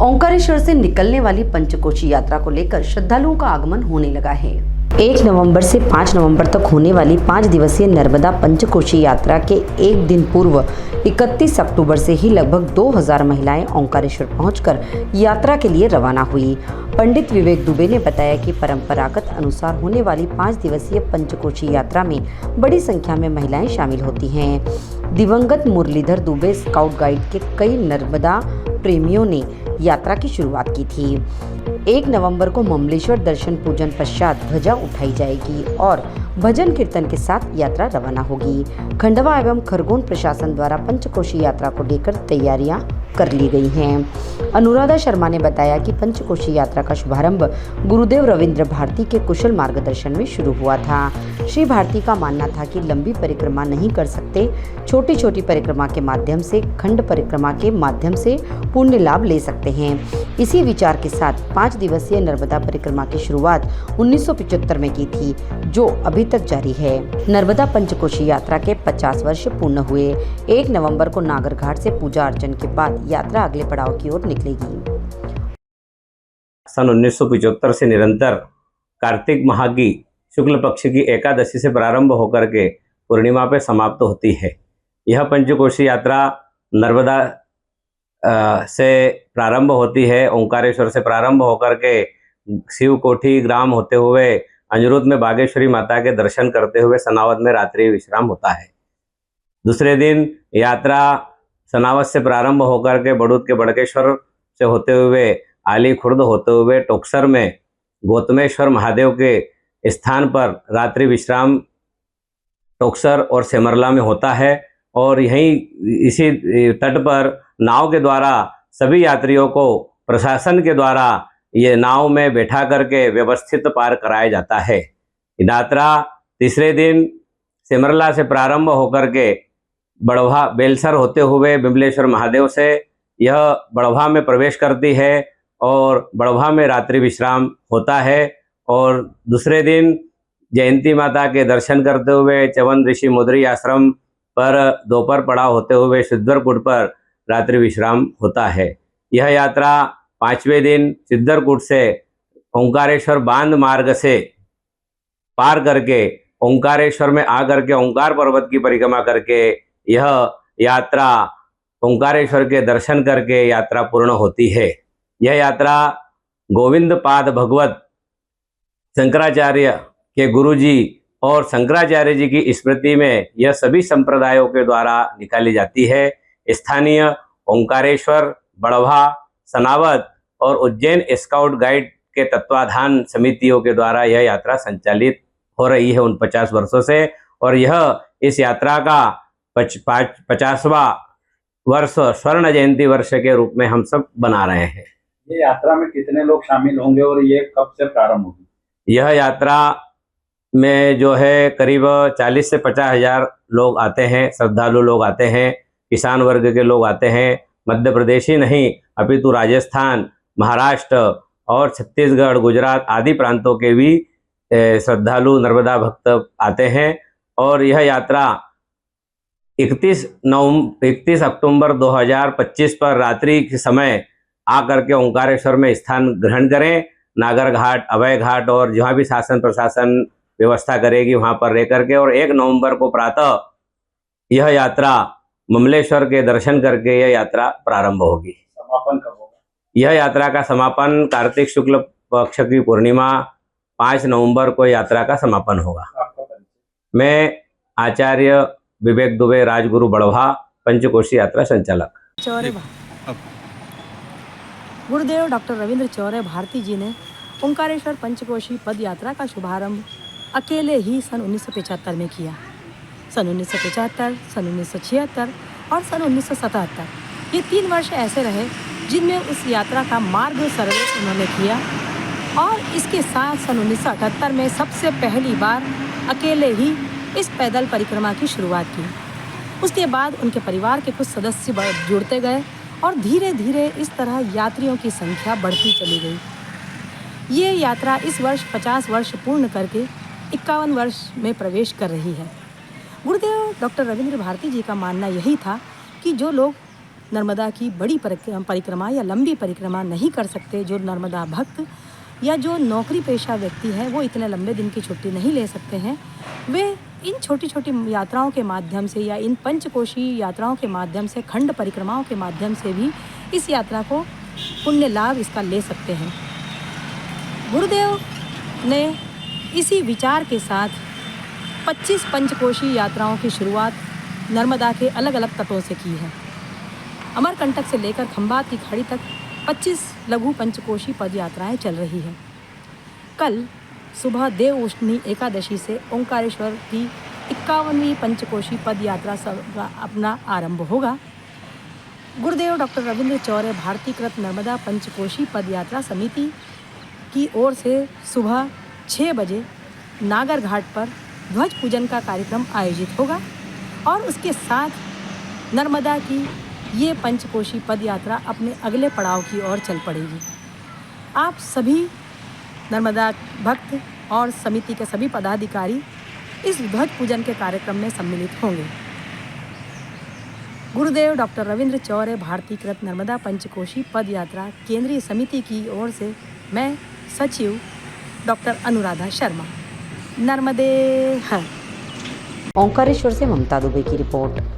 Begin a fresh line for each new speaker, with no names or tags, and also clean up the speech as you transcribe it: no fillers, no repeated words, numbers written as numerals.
ओंकारेश्वर से निकलने वाली पंचकोशी यात्रा को लेकर श्रद्धालुओं का आगमन होने लगा है। 1 नवंबर से 5 नवंबर तक होने वाली 5 दिवसीय नर्मदा पंचकोशी यात्रा के एक दिन पूर्व 31 अक्टूबर से ही लगभग 2000 महिलाएं ओंकारेश्वर पहुंचकर यात्रा के लिए रवाना हुई। पंडित विवेक दुबे ने बताया कि परंपरागत अनुसार होने वाली 5 दिवसीय पंचकोशी यात्रा में बड़ी संख्या में महिलाएं शामिल होती हैं। दिवंगत मुरलीधर दुबे स्काउट गाइड के कई नर्मदा प्रेमियों ने यात्रा की शुरुआत की थी। 1 नवंबर को ममलेश्वर दर्शन पूजन पश्चात ध्वजा उठाई जाएगी और भजन कीर्तन के साथ यात्रा रवाना होगी। खंडवा एवं खरगोन प्रशासन द्वारा पंचकोशी यात्रा को लेकर तैयारियां कर ली गई हैं। अनुराधा शर्मा ने बताया कि पंचकोशी यात्रा का शुभारंभ गुरुदेव रविंद्र भारती के कुशल मार्गदर्शन में शुरू हुआ था। श्री भारती का मानना था कि लंबी परिक्रमा नहीं कर सकते, छोटी छोटी परिक्रमा के माध्यम से, खंड परिक्रमा के माध्यम से पुण्य लाभ ले सकते हैं। इसी विचार के साथ 5 दिवसीय नर्मदा परिक्रमा की शुरुआत 1975 में की थी, जो अभी तक जारी है। नर्मदा पंचकोशी यात्रा के 50 वर्ष पूर्ण हुए। 1 नवंबर को नागर घाट से पूजा अर्चन के बाद यात्रा अगले पड़ाव की ओर निकलेगी।
सन 1975 से निरंतर कार्तिक माह की शुक्ल पक्ष की एकादशी से प्रारंभ होकर के पूर्णिमा पे समाप्त होती है। यह पंचकोशी यात्रा नर्मदा से प्रारंभ होती है। ओंकारेश्वर से प्रारंभ होकर के शिव कोठी ग्राम होते हुए अनिरुद्ध में बागेश्वरी माता के दर्शन करते हुए सनावद में रात्रि विश्राम होता है। दूसरे दिन यात्रा सनावद से प्रारंभ होकर के बड़ूद के बड़केश्वर से होते हुए आली खुर्द होते हुए टोकसर में गौतमेश्वर महादेव के स्थान पर रात्रि विश्राम टोकसर और सेमरला में होता है और यहीं इसी तट पर नाव के द्वारा सभी यात्रियों को प्रशासन के द्वारा ये नाव में बैठा करके व्यवस्थित पार कराया जाता है। यात्रा तीसरे दिन सेमरला से प्रारंभ होकर के बड़वा बेलसर होते हुए बिमलेश्वर महादेव से यह बड़वा में प्रवेश करती है और बड़वा में रात्रि विश्राम होता है और दूसरे दिन जयंती माता के दर्शन करते हुए चवन ऋषि मुद्री आश्रम पर दोपहर पड़ाव होते हुए सिद्धरकूट पर रात्रि विश्राम होता है। यह यात्रा 5वें दिन सिद्धरकूट से ओंकारेश्वर बांध मार्ग से पार करके ओंकारेश्वर में आकर के ओंकार पर्वत की परिक्रमा करके यह यात्रा ओंकारेश्वर के दर्शन करके यात्रा पूर्ण होती है। यह यात्रा गोविंद पाद भगवत शंकराचार्य के गुरुजी और शंकराचार्य जी की स्मृति में यह सभी संप्रदायों के द्वारा निकाली जाती है। स्थानीय ओंकारेश्वर, बड़वा, सनावद और उज्जैन स्काउट गाइड के तत्वाधान समितियों के द्वारा यह यात्रा संचालित हो रही है उन 50 वर्षों से और यह इस यात्रा का 50वां वर्ष स्वर्ण जयंती वर्ष के रूप में हम सब बना रहे हैं।
ये यात्रा में कितने लोग शामिल होंगे और ये कब से प्रारंभ होगी?
यह यात्रा में जो है करीब 40 से 50 हजार लोग आते हैं, श्रद्धालु लोग आते हैं, किसान वर्ग के लोग आते हैं। मध्य प्रदेश ही नहीं अपितु राजस्थान, महाराष्ट्र और छत्तीसगढ़, गुजरात आदि प्रांतों के भी श्रद्धालु नर्मदा भक्त आते हैं और यह यात्रा 31 अक्टूबर 2025 पर रात्रि के समय आकर के ओंकारेश्वर में स्थान ग्रहण करें। नागर घाट, अभय घाट और जहाँ भी शासन प्रशासन व्यवस्था करेगी वहाँ पर रह करके और 1 नवंबर को प्रातः यह यात्रा ममलेश्वर के दर्शन करके यह यात्रा प्रारंभ होगी।
समापन कब होगा?
यह यात्रा का समापन कार्तिक शुक्ल पक्ष की पूर्णिमा 5 नवंबर को यात्रा का समापन होगा।
आपका परिचय?
मैं आचार्य विवेक दुबे, राजगुरु बड़वा, पंचकोशी यात्रा संचालक।
गुरुदेव डॉक्टर रविंद्र चौरे भारती जी ने ओंकारेश्वर पंचकोशी पद यात्रा का शुभारंभ अकेले ही सन 1975 में किया। सन 1975, सन 1976 और सन 1977 ये 3 वर्ष ऐसे रहे जिनमें उस यात्रा का मार्ग सर्वे उन्होंने किया और इसके साथ सन 1978 में सबसे पहली बार अकेले ही इस पैदल परिक्रमा की शुरुआत की। उसके बाद उनके परिवार के कुछ सदस्य जुड़ते गए और धीरे धीरे इस तरह यात्रियों की संख्या बढ़ती चली गई। ये यात्रा इस वर्ष 50 वर्ष पूर्ण करके 51 वर्ष में प्रवेश कर रही है। गुरुदेव डॉक्टर रविंद्र भारती जी का मानना यही था कि जो लोग नर्मदा की बड़ी परिक्रमा या लंबी परिक्रमा नहीं कर सकते, जो नर्मदा भक्त या जो नौकरी पेशा व्यक्ति है वो इतने लंबे दिन की छुट्टी नहीं ले सकते हैं, वे इन छोटी छोटी यात्राओं के माध्यम से या इन पंचकोशी यात्राओं के माध्यम से, खंड परिक्रमाओं के माध्यम से भी इस यात्रा को पुण्य लाभ इसका ले सकते हैं। गुरुदेव ने इसी विचार के साथ 25 पंचकोशी यात्राओं की शुरुआत नर्मदा के अलग अलग तटों से की है। अमरकंटक से लेकर खंभात की खाड़ी तक 25 लघु पंचकोशी पद यात्राएं चल रही हैं। कल सुबह देव उष्णी एकादशी से ओंकारेश्वर की 51वीं पंचकोशी पद यात्रा का अपना आरंभ होगा। गुरुदेव डॉक्टर रविंद्र चौरे भारतीकृत नर्मदा पंचकोशी पद यात्रा समिति की ओर से सुबह 6 बजे नागर घाट पर ध्वज पूजन का कार्यक्रम आयोजित होगा और उसके साथ नर्मदा की ये पंचकोशी पद यात्रा अपने अगले पड़ाव की ओर चल पड़ेगी। आप सभी नर्मदा भक्त और समिति के सभी पदाधिकारी इस ध्वज पूजन के कार्यक्रम में सम्मिलित होंगे। गुरुदेव डॉक्टर रविंद्र चौरे भारतीकृत नर्मदा पंचकोशी पद यात्रा केंद्रीय समिति की ओर से मैं सचिव डॉक्टर अनुराधा शर्मा, नर्मदे हर।
ओंकारेश्वर से ममता दुबे की रिपोर्ट।